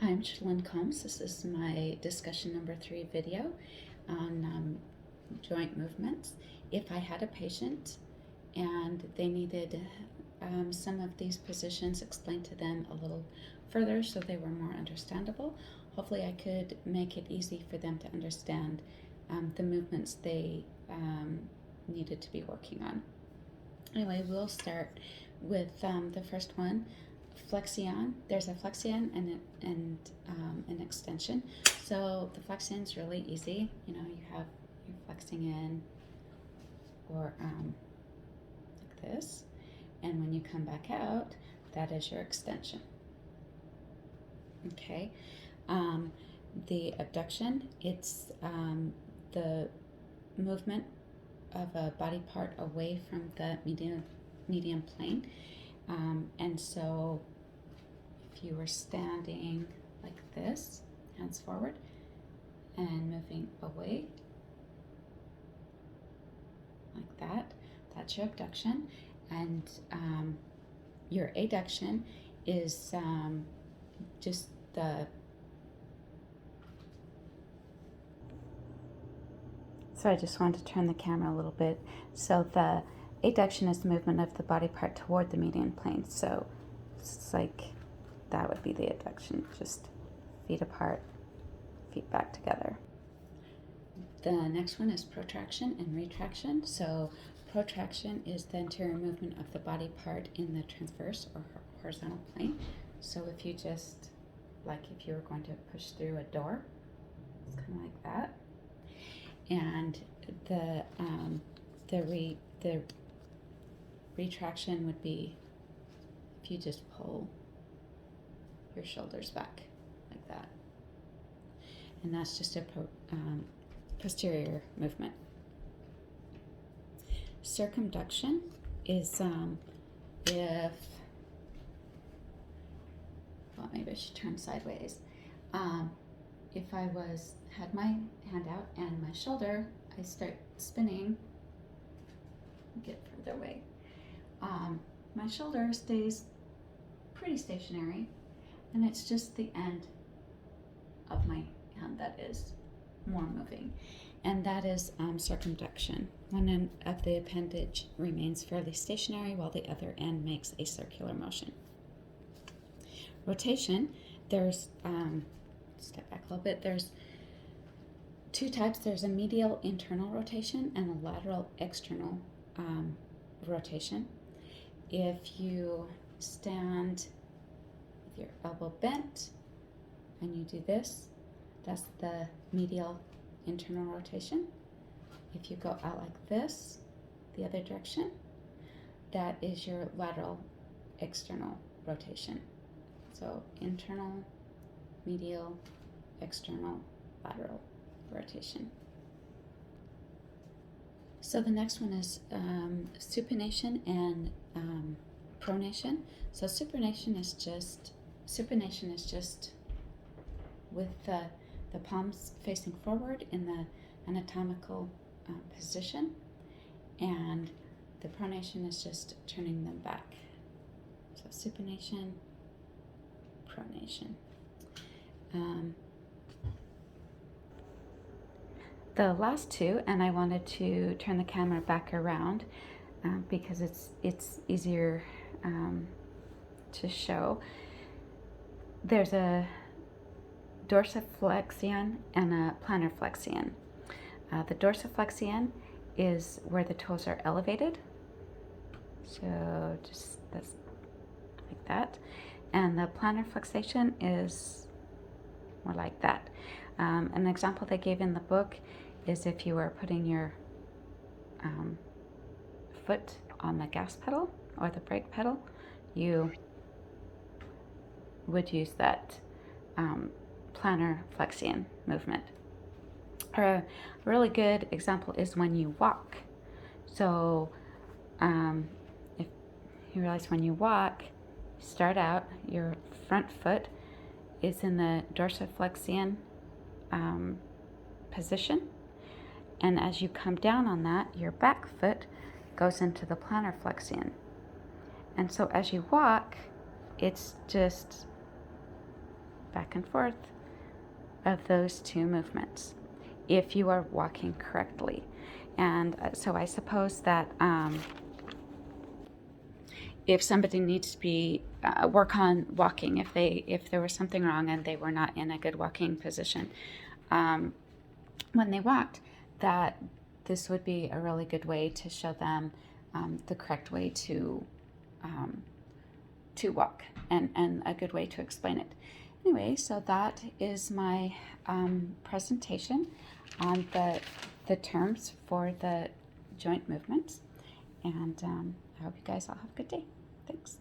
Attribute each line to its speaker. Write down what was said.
Speaker 1: I'm Shalyn Combs. This is my discussion number 3 video on joint movements. If I had a patient and they needed some of these positions explained to them a little further so they were more understandable, hopefully I could make it easy for them to understand the movements they needed to be working on. Anyway, we'll start with the first one. Flexion. There's a flexion and an extension. So the flexion is really easy. You have you're flexing in or like this, and when you come back out, that is your extension. Okay. The abduction. It's the movement of a body part away from the median plane. And so if you were standing like this, hands forward, and moving away like that, that's your abduction. And your adduction is just the... So I just wanted to turn the camera a little bit. So the adduction is the movement of the body part toward the median plane. So it's like that would be the adduction, just feet apart, feet back together. The next one is protraction and retraction. So protraction is the anterior movement of the body part in the transverse or horizontal plane. So if you just, like if you were going to push through a door, it's kind of like that. And the retraction would be if you just pull your shoulders back like that. And that's just a posterior movement. Circumduction is if, well, maybe I should turn sideways. If I had my hand out and my shoulder, I start spinning, get further away. My shoulder stays pretty stationary, and it's just the end of my hand that is more moving, and that is circumduction. One end of the appendage remains fairly stationary while the other end makes a circular motion. Rotation, there's step back a little bit. There's two types. There's a medial internal rotation and a lateral external rotation. If you stand with your elbow bent and you do this, that's the medial internal rotation. If you go out like this, the other direction, that is your lateral external rotation. So internal, medial, external, lateral rotation. So the next one is supination and pronation. So supination is just with the palms facing forward in the anatomical position, and the pronation is just turning them back. So supination, pronation. The last two, and I wanted to turn the camera back around because it's easier to show. There's a dorsiflexion and a plantar flexion. The dorsiflexion is where the toes are elevated, so just that's like that, and the plantar flexion is more like that. An example they gave in the book is if you were putting your foot on the gas pedal or the brake pedal, you would use that plantar flexion movement. Or a really good example is when you walk. So if you realize when you walk, start out, your front foot is in the dorsiflexion position, and as you come down on that, your back foot goes into the plantar flexion. And so as you walk, it's just back and forth of those two movements if you are walking correctly. And so I suppose that if somebody needs to be work on walking, if there was something wrong and they were not in a good walking position when they walked, that this would be a really good way to show them the correct way to walk, and a good way to explain it. Anyway, so that is my presentation on the terms for the joint movements, and I hope you guys all have a good day. Thanks.